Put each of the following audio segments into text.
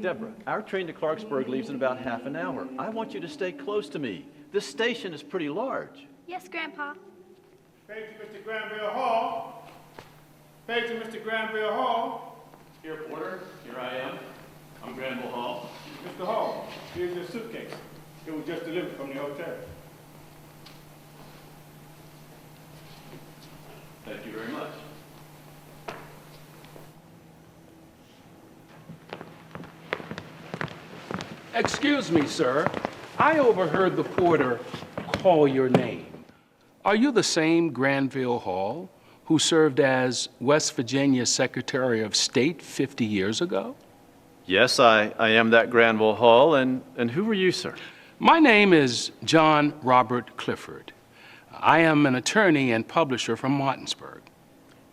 Deborah, our train to Clarksburg leaves in about half an hour. I want you to stay close to me. This station is pretty large. Yes, Grandpa. Page to Mr. Granville Hall. Page to Mr. Granville Hall. Here, Porter. Here I am. I'm Granville Hall. Mr. Hall, here's your suitcase. It was just delivered from the hotel. Thank you very much. Excuse me, sir. I overheard the porter call your name. Are you the same Granville Hall who served as West Virginia Secretary of State 50 years ago? Yes, I am that Granville Hall, and who are you, sir? My name is John Robert Clifford. I am an attorney and publisher from Martinsburg.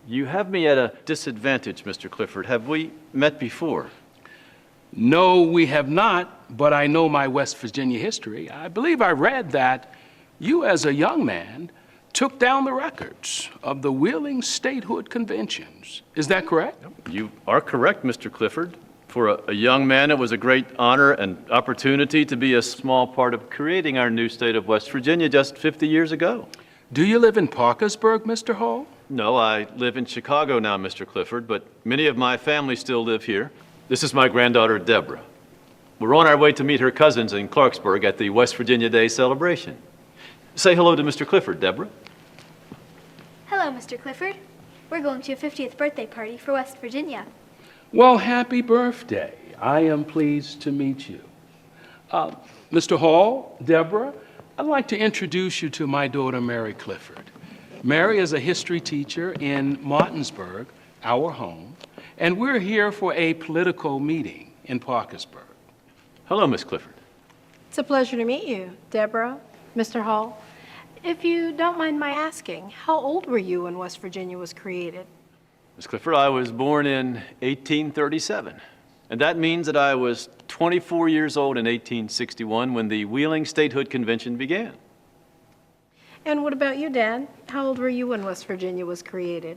You have me at a disadvantage, Mr. Clifford. Have we met before? No, we have not, but I know my West Virginia history. I believe I read that you, as a young man, took down the records of the Wheeling Statehood conventions. Is that correct? You are correct, Mr. Clifford. For a young man, it was a great honor and opportunity to be a small part of creating our new state of West Virginia just 50 years ago. Do you live in Parkersburg, Mr. Hall? No, I live in Chicago now, Mr. Clifford, but many of my family still live here. This is my granddaughter, Deborah. We're on our way to meet her cousins in Clarksburg at the West Virginia Day celebration. Say hello to Mr. Clifford, Deborah. Hello, Mr. Clifford. We're going to a 50th birthday party for West Virginia. Well, happy birthday. I am pleased to meet you. Mr. Hall, Deborah, I'd like to introduce you to my daughter, Mary Clifford. Mary is a history teacher in Martinsburg, our home, and we're here for a political meeting in Parkersburg. Hello, Miss Clifford. It's a pleasure to meet you, Deborah, Mr. Hall. If you don't mind my asking, how old were you when West Virginia was created? Miss Clifford, I was born in 1837, and that means that I was 24 years old in 1861 when the Wheeling Statehood Convention began. And what about you, Dad? How old were you when West Virginia was created?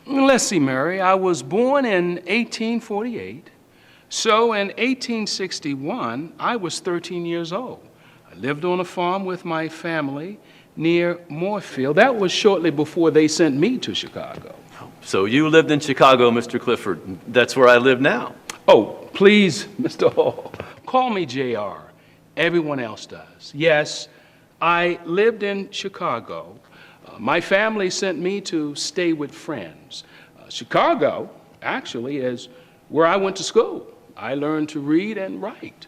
Let's see, Mary. I was born in 1848, so in 1861, I was 13 years old. I lived on a farm with my family near Moorfield. That was shortly before they sent me to Chicago. So you lived in Chicago, Mr. Clifford. That's where I live now. Oh, please, Mr. Hall, call me JR. Everyone else does. Yes, I lived in Chicago. My family sent me to stay with friends. Chicago, actually, is where I went to school. I learned to read and write.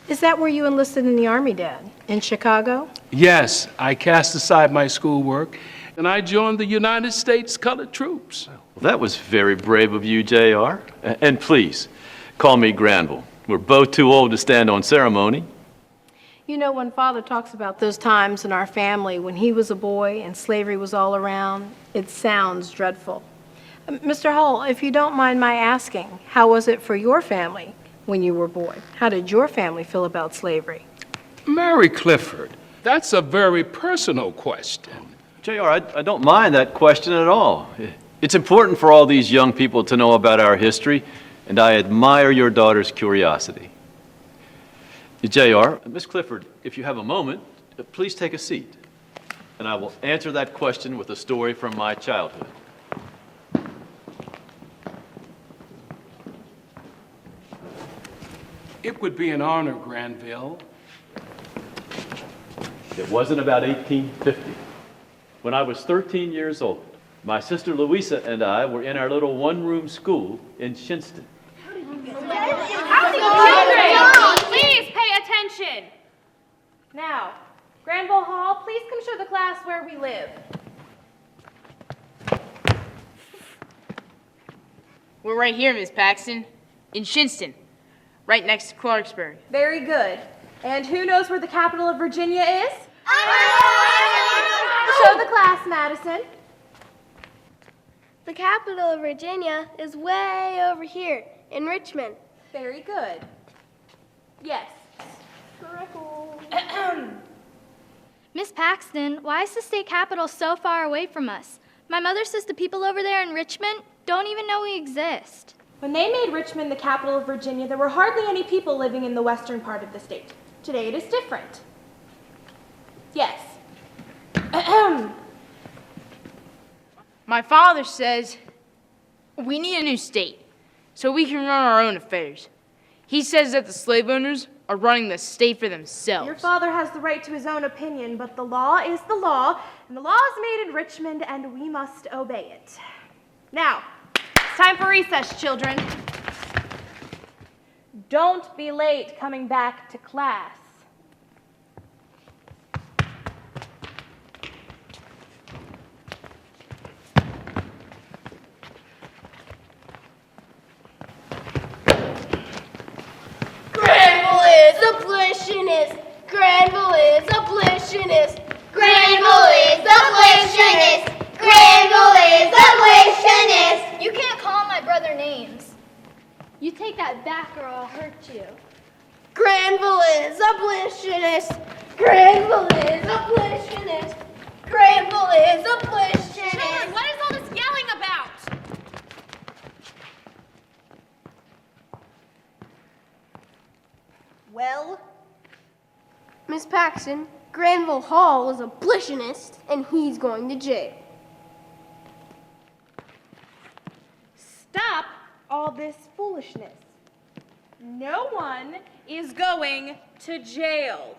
Is that where you enlisted in the Army, Dad? In Chicago? Yes, I cast aside my schoolwork, and I joined the United States Colored Troops. Well, that was very brave of you, JR. And please, call me Granville. We're both too old to stand on ceremony. You know, when Father talks about those times in our family when he was a boy and slavery was all around, it sounds dreadful. Mr. Hall, if you don't mind my asking, how was it for your family when you were a boy? How did your family feel about slavery? Mary Clifford, that's a very personal question. JR, I don't mind that question at all. It's important for all these young people to know about our history, and I admire your daughter's curiosity. JR, Miss Clifford, if you have a moment, please take a seat, and I will answer that question with a story from my childhood. It would be an honor, Granville. It wasn't about 1850. When I was 13 years old, my sister Louisa and I were in our little one-room school in Shinston. Please pay attention. Now, Granville Hall, please come show the class where we live. We're right here, Miss Paxton, in Shinston, right next to Clarksburg. Very good. And who knows where the capital of Virginia is? Show the class, Madison. The capital of Virginia is way over here in Richmond. Very good. Yes. Miss Paxton, why is the state capitol so far away from us? My mother says the people over there in Richmond don't even know we exist. When they made Richmond the capital of Virginia, there were hardly any people living in the western part of the state. Today it is different. Yes. My father says we need a new state so we can run our own affairs. He says that the slave owners are running the state for themselves. Your father has the right to his own opinion, but the law is the law, and the law is made in Richmond, and we must obey it. Now, it's time for recess, children. Don't be late coming back to class. Granville is abolitionist. Granville is abolitionist. Granville is abolitionist. Granville is abolitionist. You can't call my brother names. You take that back or I'll hurt you. Granville is abolitionist. Granville is abolitionist. Granville is abolitionist. Children, what is all this yelling about? Well, Miss Paxton, Granville Hall is a abolitionist, and he's going to jail. Stop all this foolishness. No one is going to jail.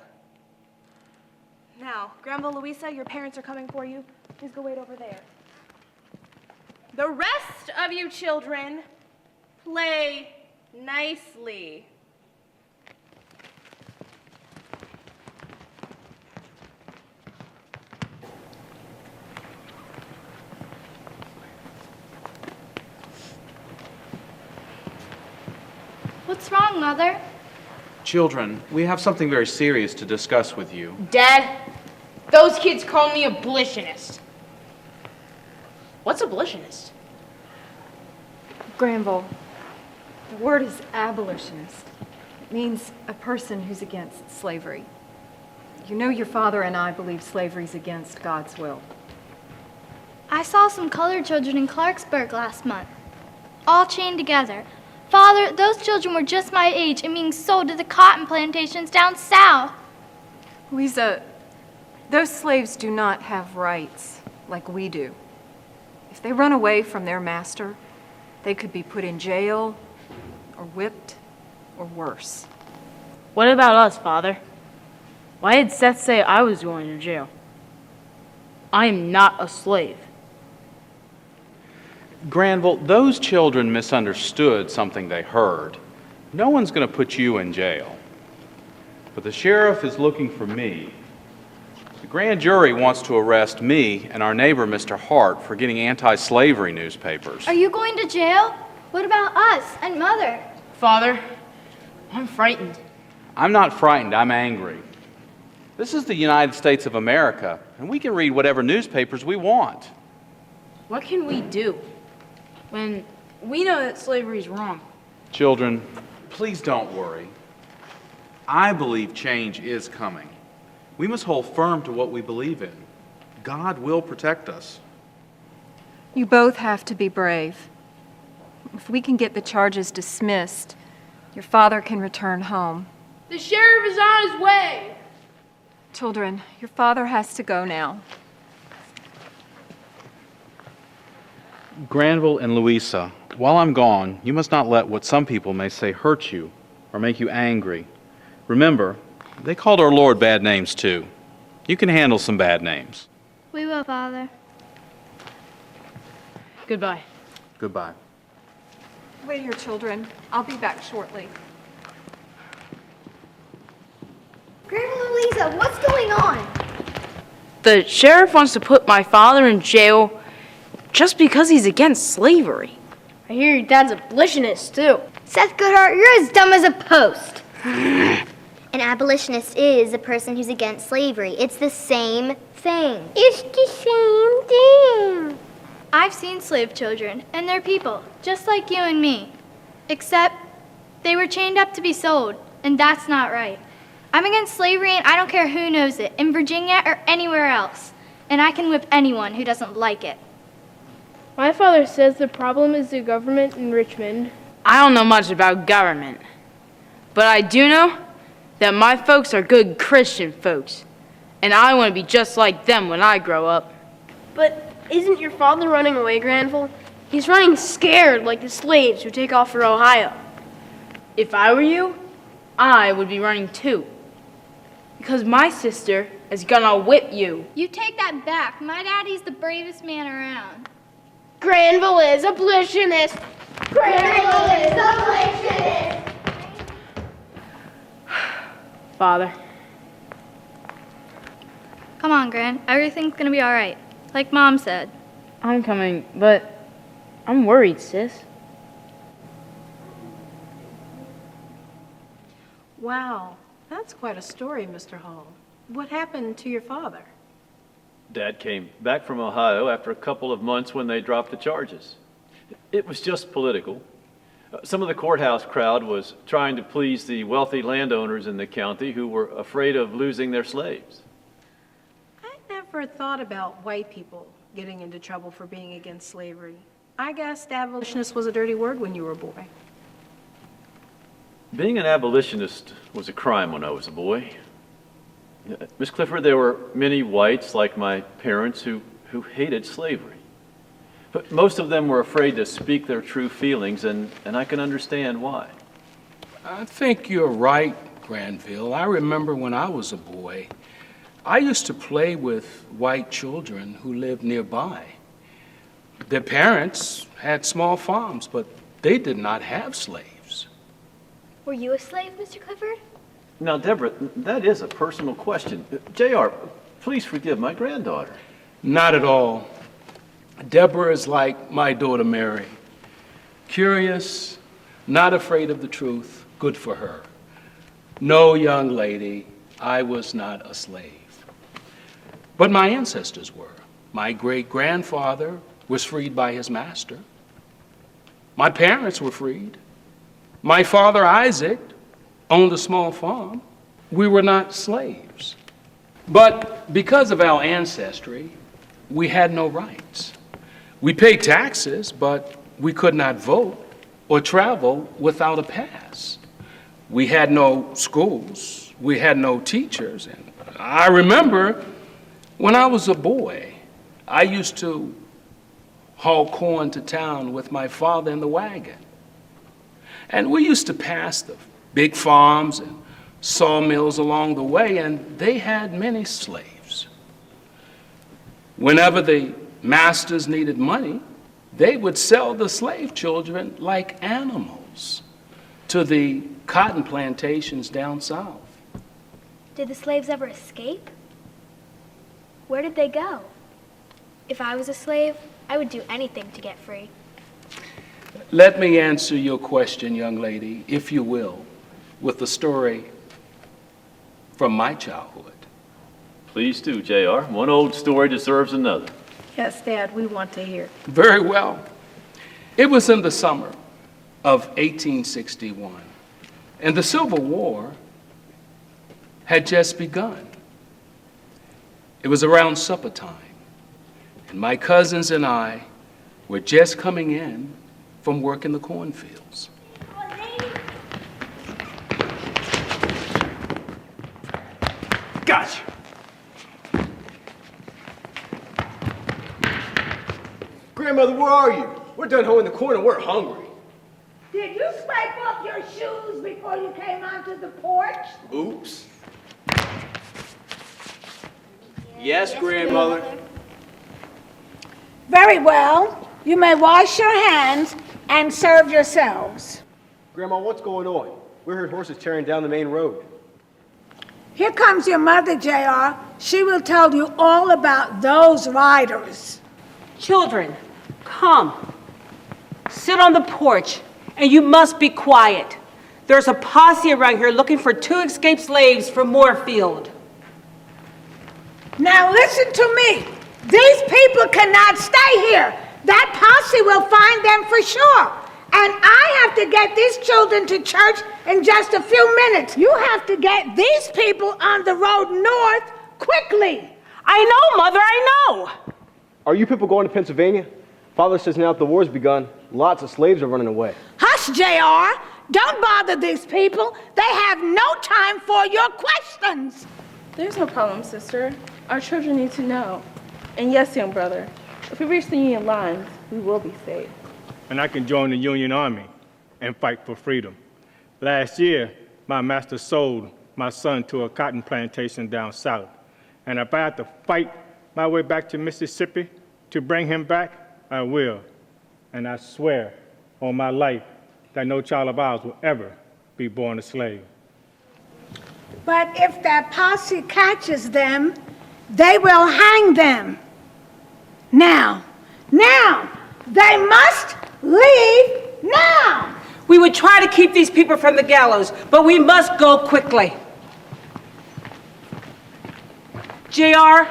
Now, Granville, Louisa, your parents are coming for you. Please go wait over there. The rest of you children, play nicely. What's wrong, Mother? Children, we have something very serious to discuss with you. Dad, those kids call me abolitionist. What's abolitionist? Granville, the word is abolitionist. It means a person who's against slavery. You know your father and I believe slavery's against God's will. I saw some colored children in Clarksburg last month, all chained together. Father, those children were just my age and being sold to the cotton plantations down south. Louisa, those slaves do not have rights like we do. If they run away from their master, they could be put in jail or whipped or worse. What about us, Father? Why did Seth say I was going to jail? I am not a slave. Granville, those children misunderstood something they heard. No one's going to put you in jail. But the sheriff is looking for me. The grand jury wants to arrest me and our neighbor, Mr. Hart, for getting anti-slavery newspapers. Are you going to jail? What about us and Mother? Father, I'm frightened. I'm not frightened, I'm angry. This is the United States of America, and we can read whatever newspapers we want. What can we do when we know that slavery is wrong? Children, please don't worry. I believe change is coming. We must hold firm to what we believe in. God will protect us. You both have to be brave. If we can get the charges dismissed, your father can return home. The sheriff is on his way. Children, your father has to go now. Granville and Louisa, while I'm gone, you must not let what some people may say hurt you or make you angry. Remember, they called our Lord bad names too. You can handle some bad names. We will, Father. Goodbye. Goodbye. Wait here, children. I'll be back shortly. Grandma Louisa, what's going on? The sheriff wants to put my father in jail just because he's against slavery. I hear your dad's a abolitionist, too. Seth Goodhart, you're as dumb as a post. An abolitionist is a person who's against slavery. It's the same thing. It's the same thing. I've seen slave children, and they're people, just like you and me. Except they were chained up to be sold, and that's not right. I'm against slavery, and I don't care who knows it, in Virginia or anywhere else. And I can whip anyone who doesn't like it. My father says the problem is the government in Richmond. I don't know much about government, but I do know that my folks are good Christian folks, and I want to be just like them when I grow up. But isn't your father running away, Granville? He's running scared like the slaves who take off for Ohio. If I were you, I would be running too. Because my sister is gonna whip you. You take that back. My daddy's the bravest man around. Granville is abolitionist. Granville is abolitionist. Father. Come on, Gran. Everything's gonna be all right. Like Mom said. I'm coming, but I'm worried, sis. Wow, that's quite a story, Mr. Hall. What happened to your father? Dad came back from Ohio after a couple of months when they dropped the charges. It was just political. Some of the courthouse crowd was trying to please the wealthy landowners in the county who were afraid of losing their slaves. I never thought about white people getting into trouble for being against slavery. I guess abolitionist was a dirty word when you were a boy. Being an abolitionist was a crime when I was a boy. Miss Clifford, there were many whites like my parents who hated slavery. But most of them were afraid to speak their true feelings, and I can understand why. I think you're right, Granville. I remember when I was a boy, I used to play with white children who lived nearby. Their parents had small farms, but they did not have slaves. Were you a slave, Mr. Clifford? Now, Deborah, that is a personal question. J.R., please forgive my granddaughter. Not at all. Deborah is like my daughter Mary. Curious, not afraid of the truth, good for her. No, young lady, I was not a slave. But my ancestors were. My great-grandfather was freed by his master. My parents were freed. My father, Isaac, owned a small farm. We were not slaves. But because of our ancestry, we had no rights. We paid taxes, but we could not vote or travel without a pass. We had no schools. We had no teachers. And I remember when I was a boy, I used to haul corn to town with my father in the wagon. And we used to pass the big farms and sawmills along the way, and they had many slaves. Whenever the masters needed money, they would sell the slave children like animals to the cotton plantations down south. Did the slaves ever escape? Where did they go? If I was a slave, I would do anything to get free. Let me answer your question, young lady, if you will, with the story from my childhood. Please do, J.R. One old story deserves another. Yes, Dad, we want to hear. Very well. It was in the summer of 1861, and the Civil War had just begun. It was around supper time, and my cousins and I were just coming in from work in the cornfields. Gotcha. Grandmother, where are you? We're done hoeing the corn and we're hungry. Did you scrape off your shoes before you came onto the porch? Oops. Yes, Grandmother. Very well. You may wash your hands and serve yourselves. Grandma, what's going on? We heard horses tearing down the main road. Here comes your mother, J.R. She will tell you all about those riders. Children, come. Sit on the porch, and you must be quiet. There's a posse around here looking for 2 escaped slaves from Moorfield. Now listen to me. These people cannot stay here. That posse will find them for sure. And I have to get these children to church in just a few minutes. You have to get these people on the road north quickly. I know, Mother, I know. Are you people going to Pennsylvania? Father says now that the war's begun, Lots of slaves are running away. Hush, JR. Don't bother these people. They have no time for your questions. There's no problem, sister. Our children need to know. And yes, young brother, if we reach the Union lines, we will be safe. And I can join the Union Army and fight for freedom. Last year, my master sold my son to a cotton plantation down south. And if I have to fight my way back to Mississippi to bring him back, I will. And I swear on my life that no child of ours will ever be born a slave. But if that posse catches them, they will hang them. Now, they must leave now. We would try to keep these people from the gallows, but we must go quickly. JR,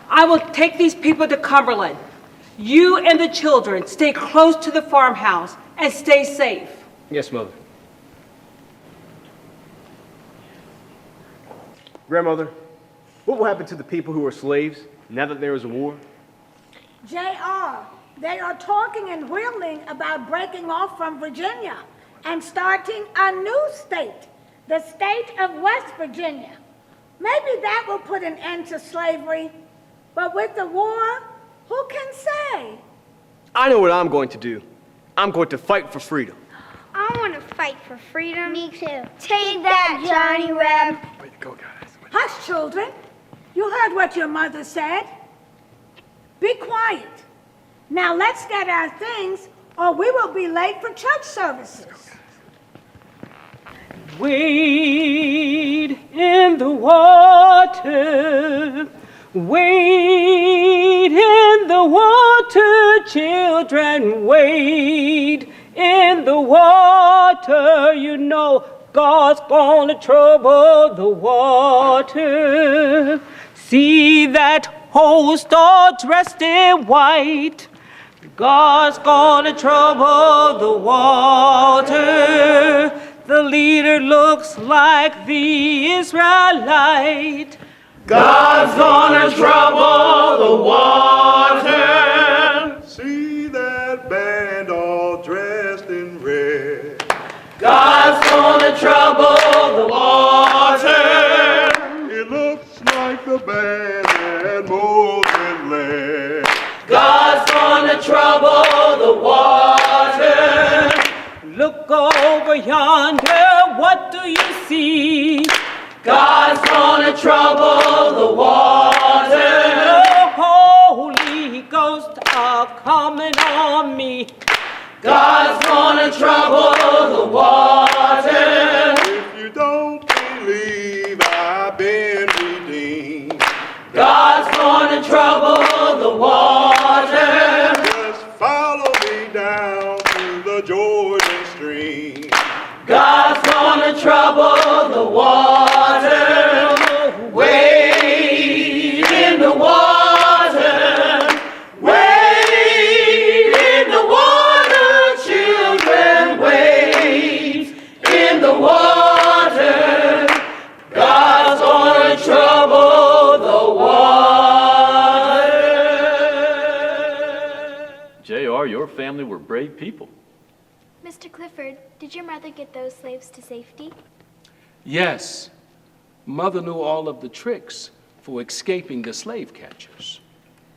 I will take these people to Cumberland. You and the children stay close to the farmhouse and stay safe. Yes, Mother. Grandmother, what will happen to the people who are slaves now that there is a war? JR, they are talking and Wheeling about breaking off from Virginia and starting a new state, the state of West Virginia. Maybe that will put an end to slavery, but with the war, who can say? I know what I'm going to do. I'm going to fight for freedom. I want to fight for freedom. Me too. Take that, Johnny Reb. Way to go, guys. Hush, children. You heard what your mother said. Be quiet. Now let's get our things, or we will be late for church services. Wade in the water. Wade in the water, children. Wade in the water. You know God's gonna trouble the water. See that host all dressed in white. God's gonna trouble the water. The leader looks like the Israelite. God's gonna trouble the water. See that band all dressed in red. God's gonna trouble the water. It looks like the band had more than lead. God's gonna trouble the water. Look over yonder, what do you see? God's gonna trouble the water. The Holy Ghost are coming on me. God's gonna trouble the water. If you don't believe I've been redeemed, God's gonna trouble the water. Just follow me down to the Jordan stream. God's gonna trouble the water. Wade in the water. Wade in the water, children. Wade in the water. God's gonna trouble the water. JR, your family were brave people. Mr. Clifford, did your mother get those slaves to safety? Yes, Mother knew all of the tricks for escaping the slave catchers.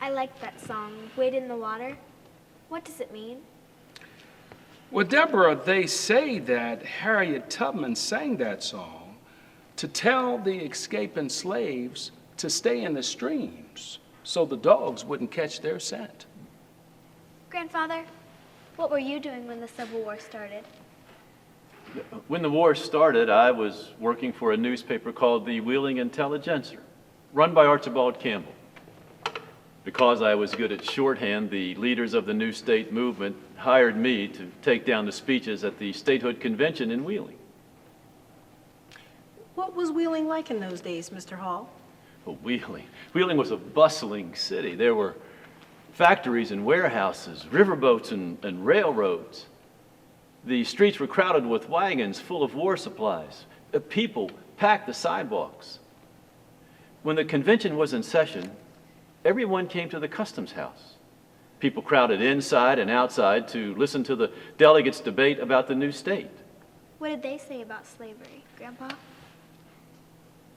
I like that song, Wade in the Water. What does it mean? Well, Deborah, they say that Harriet Tubman sang that song to tell the escaping slaves to stay in the streams so the dogs wouldn't catch their scent. Grandfather, what were you doing when the Civil War started? When the war started, I was working for a newspaper called the Wheeling Intelligencer, run by Archibald Campbell. Because I was good at shorthand, the leaders of the new state movement hired me to take down the speeches at the Statehood convention in Wheeling. What was Wheeling like in those days, Mr. Hall? Well, Wheeling was a bustling city. There were factories and warehouses, riverboats and railroads. The streets were crowded with wagons full of war supplies. People packed the sidewalks. When the convention was in session, everyone came to the customs house. People crowded inside and outside to listen to the delegates debate about the new state. What did they say about slavery, Grandpa?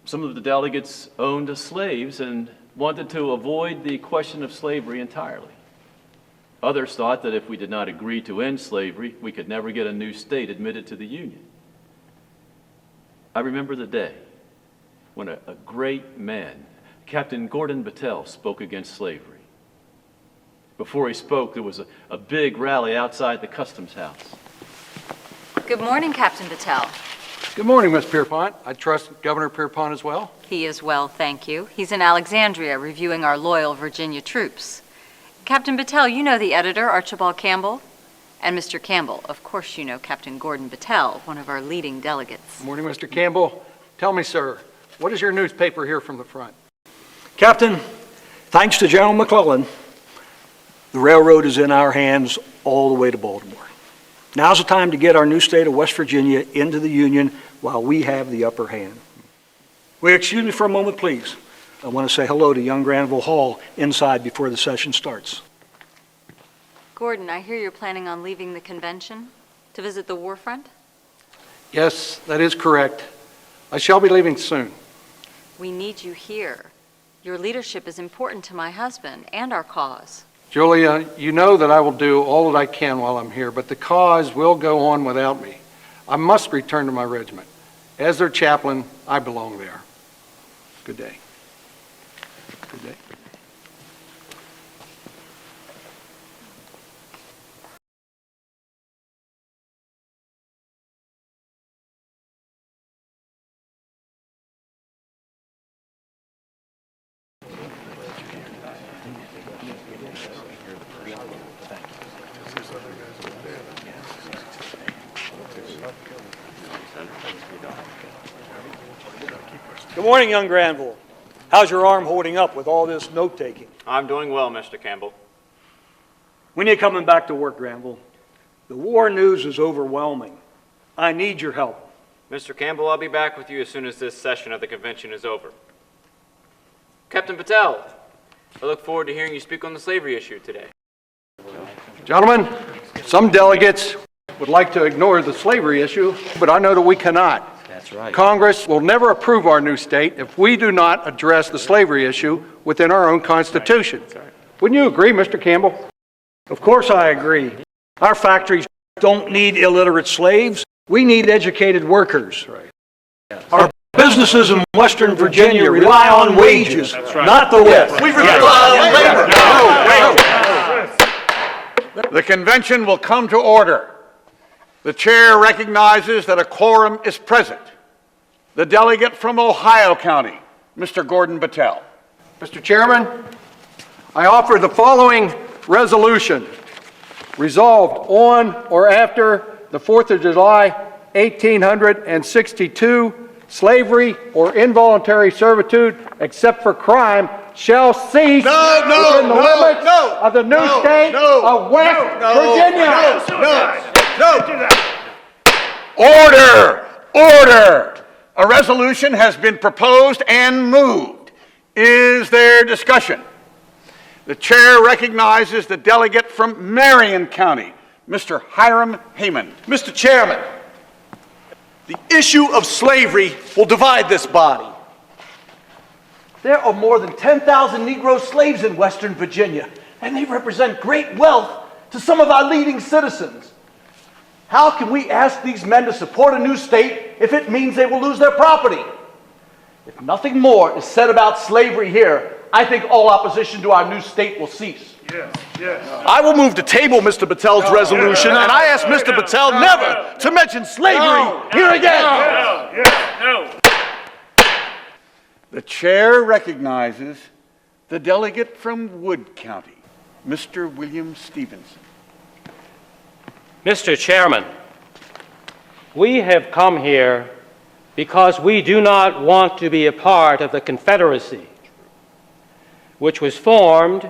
Some of the delegates owned slaves and wanted to avoid the question of slavery entirely. Others thought that if we did not agree to end slavery, we could never get a new state admitted to the Union. I remember the day when a great man, Captain Gordon Battelle, spoke against slavery. Before he spoke, there was a big rally outside the Customs House. Good morning, Captain Battelle. Good morning, Miss Pierpont. I trust Governor Pierpont as well? He is well, thank you. He's in Alexandria reviewing our loyal Virginia troops. Captain Battelle, you know the editor, Archibald Campbell. And Mr. Campbell, of course you know Captain Gordon Battelle, one of our leading delegates. Good morning, Mr. Campbell. Tell me, sir, what is your newspaper here from the front? Captain, thanks to General McClellan, the railroad is in our hands all the way to Baltimore. Now's the time to get our new state of West Virginia into the Union while we have the upper hand. Will you excuse me for a moment, please? I want to say hello to young Granville Hall inside before the session starts. Gordon, I hear you're planning on leaving the convention to visit the war front? Yes, that is correct. I shall be leaving soon. We need you here. Your leadership is important to my husband and our cause. Julia, you know that I will do all that I can while I'm here, but the cause will go on without me. I must return to my regiment. As their chaplain, I belong there. Good day. Good day. Good morning, young Granville. How's your arm holding up with all this note-taking? I'm doing well, Mr. Campbell. When are you coming back to work, Granville? The war news is overwhelming. I need your help. Mr. Campbell, I'll be back with you as soon as this session of the convention is over. Captain Battelle, I look forward to hearing you speak on the slavery issue today. Gentlemen, some delegates would like to ignore the slavery issue, but I know that we cannot. That's right. Congress will never approve our new state if we do not address the slavery issue within our own Constitution. Wouldn't you agree, Mr. Campbell? Of course I agree. Our factories don't need illiterate slaves. We need educated workers. Right. Our businesses in Western Virginia rely on wages, not the West. We rely on labor. The convention will come to order. The chair recognizes that a quorum is present. The delegate from Ohio County, Mr. Gordon Battelle. Mr. Chairman, I offer the following resolution. Resolved on or after the 4th of July, 1862, slavery or involuntary servitude, except for crime, shall cease within the limits of the new state of West Virginia. Order! Order! A resolution has been proposed and moved. Is there discussion? The chair recognizes the delegate from Marion County, Mr. Hiram Heyman. Mr. Chairman, the issue of slavery will divide this body. There are more than 10,000 Negro slaves in Western Virginia, and they represent great wealth to some of our leading citizens. How can we ask these men to support a new state if it means they will lose their property? If nothing more is said about slavery here, I think all opposition to our new state will cease. I will move to table Mr. Battelle's resolution, and I ask Mr. Battelle never to mention slavery here again. The chair recognizes the delegate from Wood County, Mr. William Stevenson. Mr. Chairman, we have come here because we do not want to be a part of the Confederacy, which was formed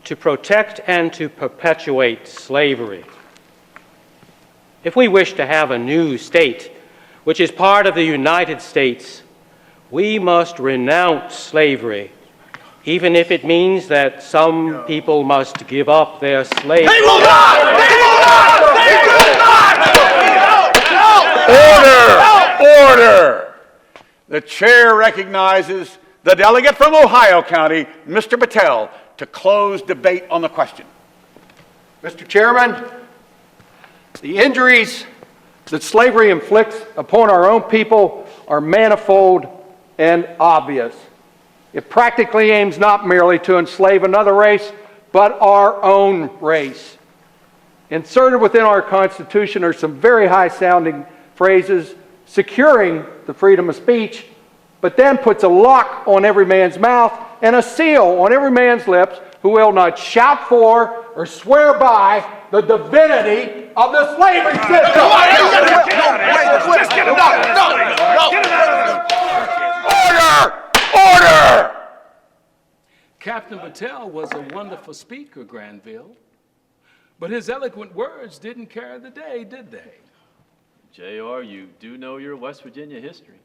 to protect and to perpetuate slavery. If we wish to have a new state, which is part of the United States, we must renounce slavery even if it means that some people must give up their slavery. They will not! They will not! They will not! Order! Order! The chair recognizes the delegate from Ohio County, Mr. Patel, to close debate on the question. Mr. Chairman, the injuries that slavery inflicts upon our own people are manifold and obvious. It practically aims not merely to enslave another race, but our own race. Inserted within our Constitution are some very high-sounding phrases securing the freedom of speech, but then puts a lock on every man's mouth and a seal on every man's lips who will not shout for or swear by the divinity of the slavery system. Order! Order! Captain Patel was a wonderful speaker, Granville, but his eloquent words didn't carry the day, did they? JR, you do know your West Virginia history.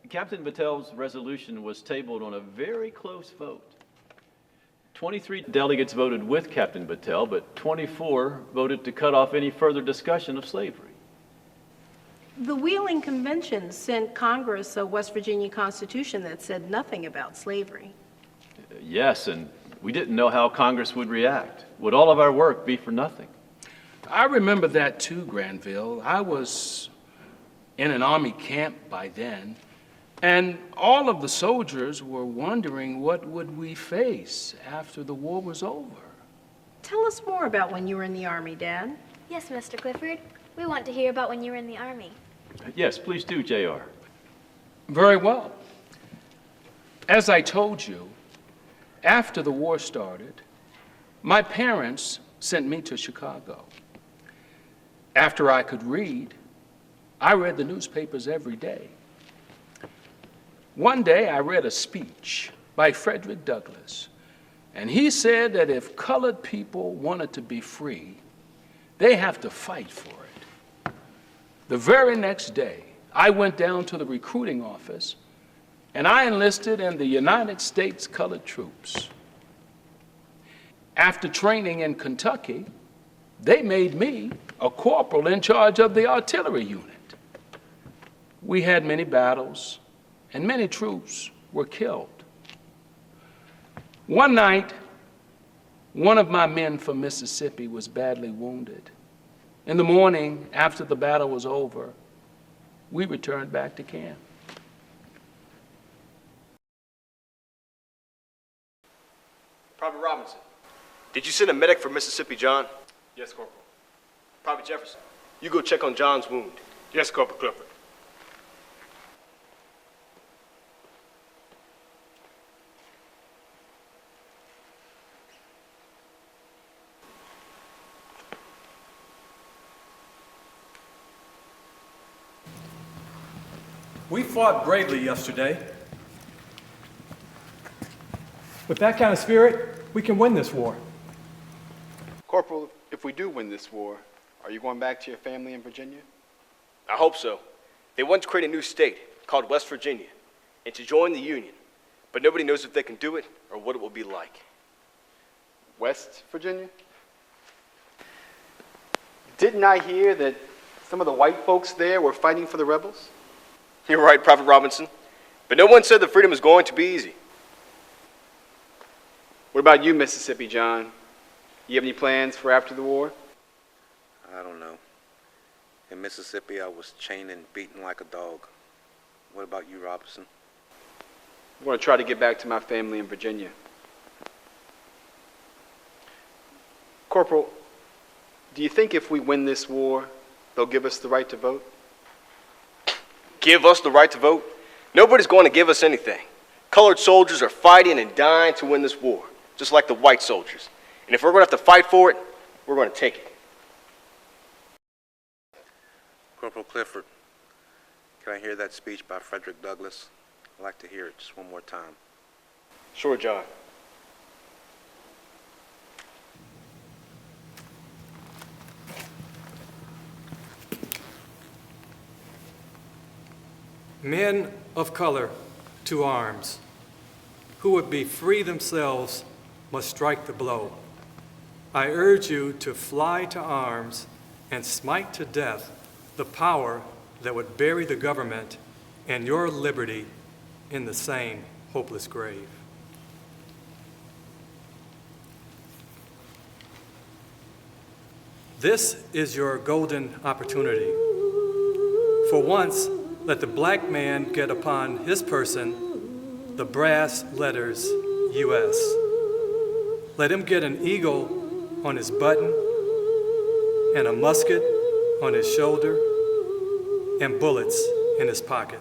Captain Patel's resolution was tabled on a very close vote. 23 delegates voted with Captain Patel, but 24 voted to cut off any further discussion of slavery. The Wheeling Convention sent Congress a West Virginia Constitution that said nothing about slavery. Yes, and we didn't know how Congress would react. Would all of our work be for nothing? I remember that too, Granville. I was in an Army camp by then, and all of the soldiers were wondering what would we face after the war was over. Tell us more about when you were in the Army, Dad. Yes, Mr. Clifford. We want to hear about when you were in the Army. Yes, please do, JR. Very well. As I told you, after the war started, my parents sent me to Chicago. After I could read, I read the newspapers every day. One day I read a speech by Frederick Douglass, and he said that if colored people wanted to be free, they have to fight for it. The very next day, I went down to the recruiting office and I enlisted in the United States Colored Troops. After training in Kentucky, they made me a corporal in charge of the artillery unit. We had many battles, and many troops were killed. One night, one of my men from Mississippi was badly wounded. In the morning, after the battle was over, we returned back to camp. Private Robinson, did you send a medic for Mississippi, John? Yes, Corporal. Private Jefferson, you go check on John's wound. Yes, Corporal Clifford. We fought bravely yesterday. With that kind of spirit, we can win this war. Corporal, if we do win this war, are you going back to your family in Virginia? I hope so. They want to create a new state called West Virginia and to join the Union, but nobody knows if they can do it or what it will be like. West Virginia? Didn't I hear that some of the white folks there were fighting for the rebels? You're right, Private Robinson, but no one said the freedom is going to be easy. What about you, Mississippi, John? You have any plans for after the war? I don't know. In Mississippi, I was chained and beaten like a dog. What about you, Robinson? I'm going to try to get back to my family in Virginia. Corporal, do you think if we win this war, they'll give us the right to vote? Give us the right to vote? Nobody's going to give us anything. Colored soldiers are fighting and dying to win this war, just like the white soldiers. And if we're going to have to fight for it, we're going to take it. Corporal Clifford, can I hear that speech by Frederick Douglass? I'd like to hear it just one more time. Sure, John. Men of color, to arms. who would be free themselves must strike the blow. I urge you to fly to arms and smite to death the power that would bury the government and your liberty in the same hopeless grave. This is your golden opportunity. For once, let the black man get upon his person the brass letters U.S. Let him get an eagle on his button and a musket on his shoulder and bullets in his pocket.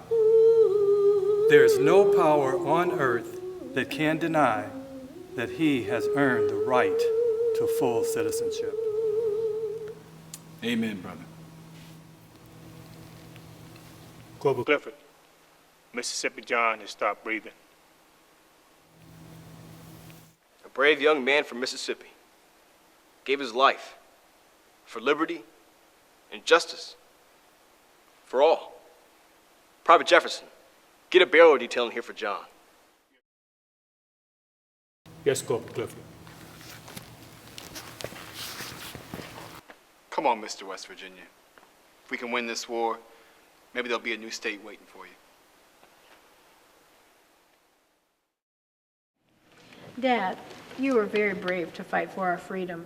There is no power on earth that can deny that he has earned the right to full citizenship. Amen, brother. Corporal Clifford, Mississippi John has stopped breathing. A brave young man from Mississippi gave his life for liberty and justice for all. Private Jefferson, get a burial detail in here for John. Yes, Corporal Clifford. Come on, Mr. West Virginia. If we can win this war, maybe there'll be a new state waiting for you. Dad, you were very brave to fight for our freedom.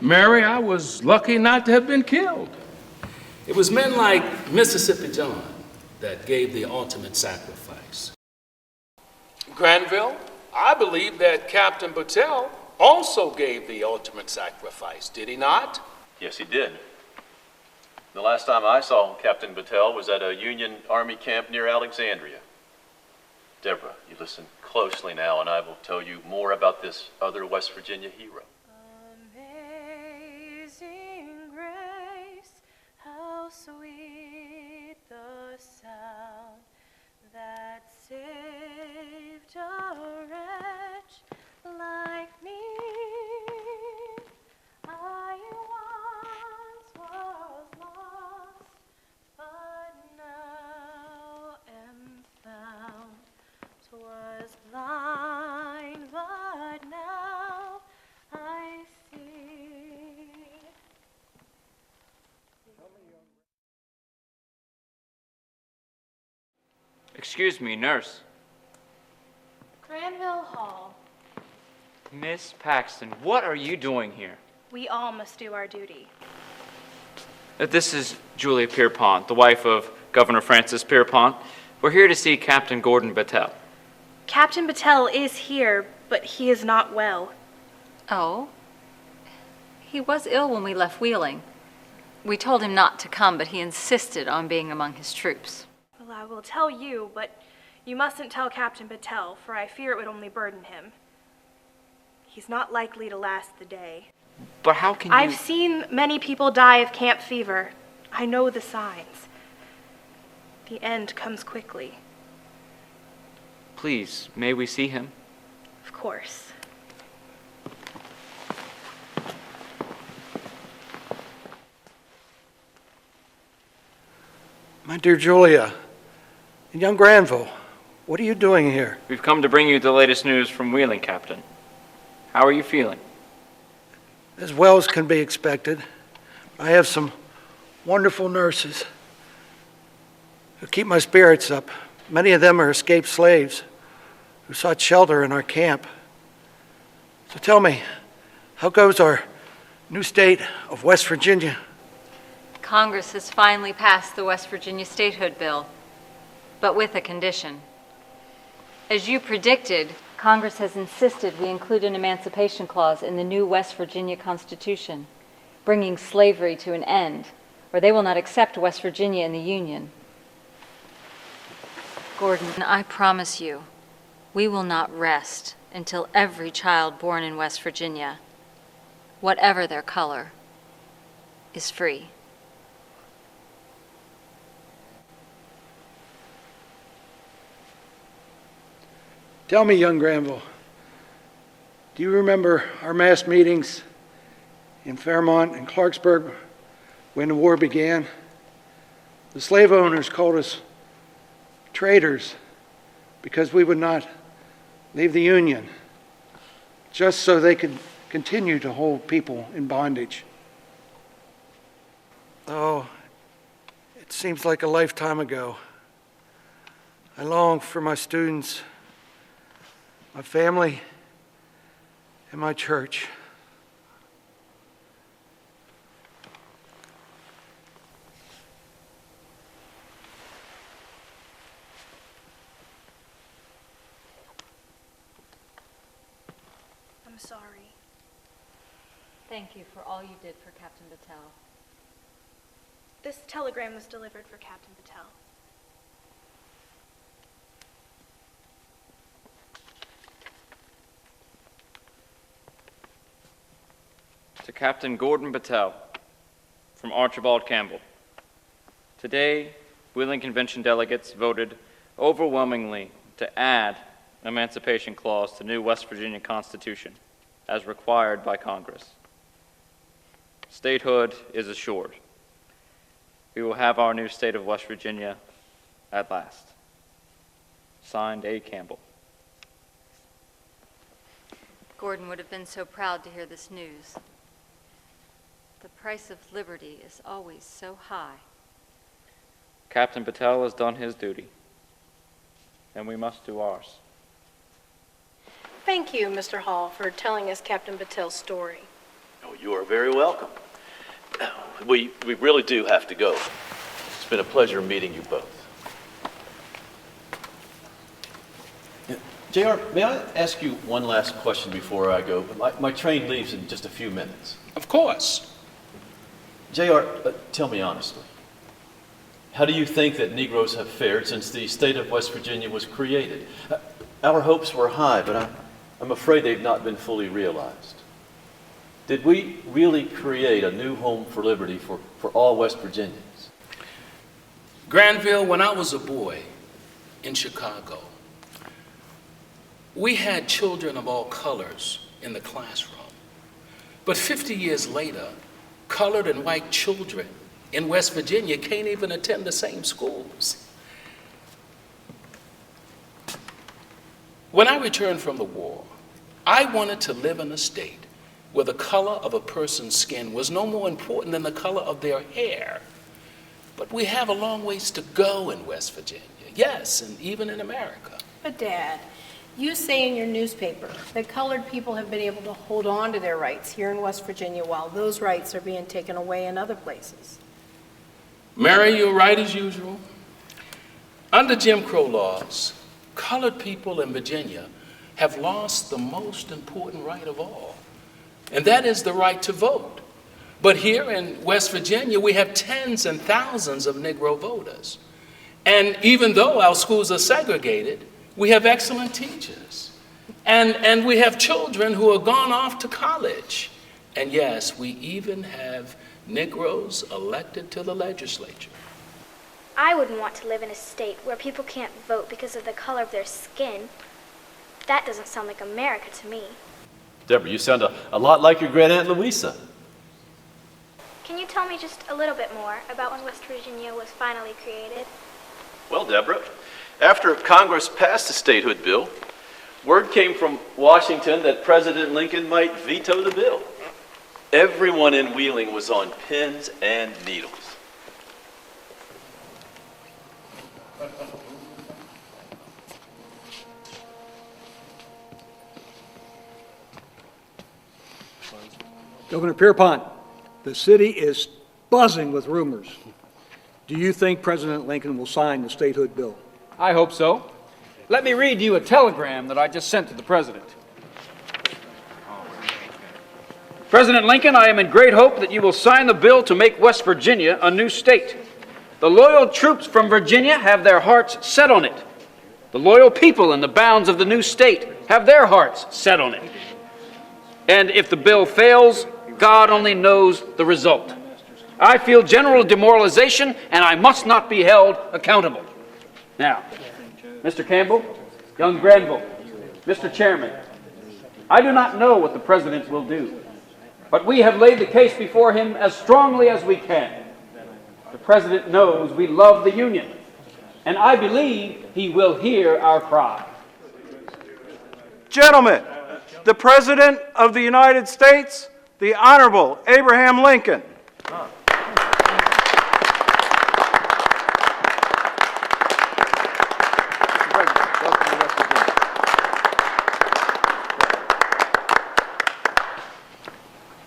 Mary, I was lucky not to have been killed. It was men like Mississippi John that gave the ultimate sacrifice. Granville, I believe that Captain Battelle also gave the ultimate sacrifice, did he not? Yes, he did. The last time I saw Captain Battelle was at a Union Army camp near Alexandria. Deborah, you listen closely now, and I will tell you more about this other West Virginia hero. Amazing grace, how sweet the sound that saved a wretch like me. I once was lost, but now am found. 'Twas blind, but now I see. Excuse me, nurse. Granville Hall, Miss Paxton, what are you doing here? we all must do our duty. This is Julia Pierpont, the wife of Governor Francis Pierpont. We're here to see Captain Gordon Battelle. Captain Battelle is here, but he is not well. Oh? He was ill when we left Wheeling. We told him not to come, but he insisted on being among his troops. Well, I will tell you, but you mustn't tell Captain Battelle, for I fear it would only burden him. He's not likely to last the day. But how can you... I've seen many people die of camp fever. I know the signs. The end comes quickly. Please, may we see him? Of course. My dear Julia, and young Granville, what are you doing here? We've come to bring you the latest news from Wheeling, Captain. How are you feeling? As well as can be expected. I have some wonderful nurses who keep my spirits up. Many of them are escaped slaves who sought shelter in our camp. So tell me, how goes our new state of West Virginia? Congress has finally passed the West Virginia Statehood bill, but with a condition. As you predicted, Congress has insisted we include an emancipation clause in the new West Virginia Constitution, bringing slavery to an end, or they will not accept West Virginia in the Union. Gordon, I promise you, we will not rest until every child born in West Virginia, whatever their color, is free. Tell me, young Granville, do you remember our mass meetings in Fairmont and Clarksburg when the war began? The slave owners called us traitors because we would not leave the Union, just so they could continue to hold people in bondage. Oh, it seems like a lifetime ago. I long for my students, my family, and my church. I'm sorry. Thank you for all you did for Captain Patel. This telegram was delivered for Captain Patel. To Captain Gordon Patel, from Archibald Campbell. Today, Wheeling Convention delegates voted overwhelmingly to add Emancipation Clause to new West Virginia Constitution, as required by Congress. Statehood is assured. We will have our new state of West Virginia at last. Signed, A. Campbell. Gordon would have been so proud to hear this news. The price of liberty is always so high. Captain Patel has done his duty, and we must do ours. Thank you, Mr. Hall, for telling us Captain Patel's story. Oh, you are very welcome. We really do have to go. It's been a pleasure meeting you both. JR, may I ask you one last question before I go? My train leaves in just a few minutes. Of course. JR, tell me honestly, how do you think that Negroes have fared since the state of West Virginia was created? Our hopes were high, but I'm afraid they've not been fully realized. Did we really create a new home for liberty for all West Virginians? Granville, when I was a boy in Chicago, we had children of all colors in the classroom. But 50 years later, colored and white children in West Virginia can't even attend the same schools. When I returned from the war, I wanted to live in a state where the color of a person's skin was no more important than the color of their hair. But we have a long ways to go in West Virginia, yes, and even in America. But Dad, you say in your newspaper that colored people have been able to hold on to their rights here in West Virginia while those rights are being taken away in other places. Mary, you're right as usual. Under Jim Crow laws, colored people in Virginia have lost the most important right of all, and that is the right to vote. But here in West Virginia, we have tens and thousands of Negro voters. And even though our schools are segregated, we have excellent teachers. And we have children who have gone off to college. And yes, we even have Negroes elected to the legislature. I wouldn't want to live in a state where people can't vote because of the color of their skin. That doesn't sound like America to me. Deborah, you sound a lot like your great Aunt Louisa. Can you tell me just a little bit more about when West Virginia was finally created? Well, Deborah, after Congress passed the statehood bill, word came from Washington that President Lincoln might veto the bill. Everyone in Wheeling was on pins and needles. Governor Pierpont, the city is buzzing with rumors. Do you think President Lincoln will sign the statehood bill? I hope so. Let me read you a telegram that I just sent to the President. President Lincoln, I am in great hope that you will sign the bill to make West Virginia a new state. The loyal troops from Virginia have their hearts set on it. The loyal people in the bounds of the new state have their hearts set on it. And if the bill fails, God only knows the result. I feel general demoralization, and I must not be held accountable. Now, Mr. Campbell, young Granville, Mr. Chairman, I do not know what the President will do, but we have laid the case before him as strongly as we can. The President knows we love the Union, and I believe he will hear our cry. gentlemen, the President of the United States, the Honorable Abraham Lincoln.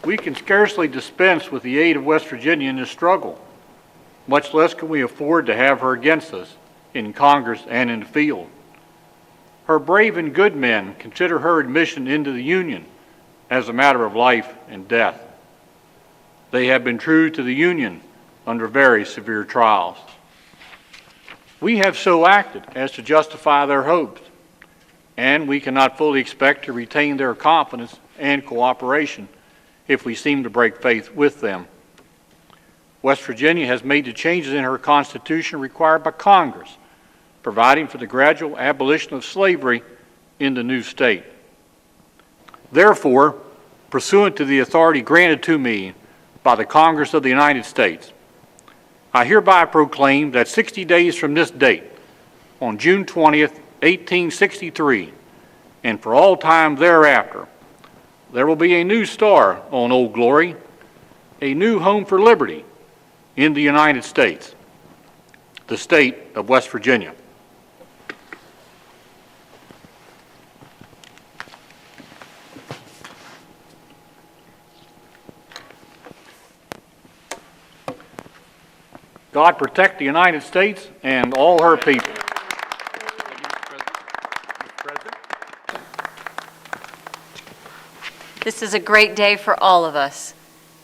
We can scarcely dispense with the aid of West Virginia in this struggle. Much less can we afford to have her against us in Congress and in the field. Her brave and good men consider her admission into the Union as a matter of life and death. They have been true to the Union under very severe trials. We have so acted as to justify their hopes, and we cannot fully expect to retain their confidence and cooperation if we seem to break faith with them. West Virginia has made the changes in her Constitution required by Congress, providing for the gradual abolition of slavery in the new state. Therefore, pursuant to the authority granted to me by the Congress of the United States, I hereby proclaim that 60 days from this date, on June 20th, 1863, and for all time thereafter, there will be a new star on Old Glory, a new home for liberty in the United States, the state of West Virginia. God protect the United States and all her people. This is a great day for all of us,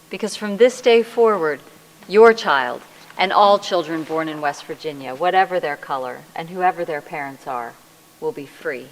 because from this day forward, your child and all children born in West Virginia, whatever their color and whoever their parents are, will be free.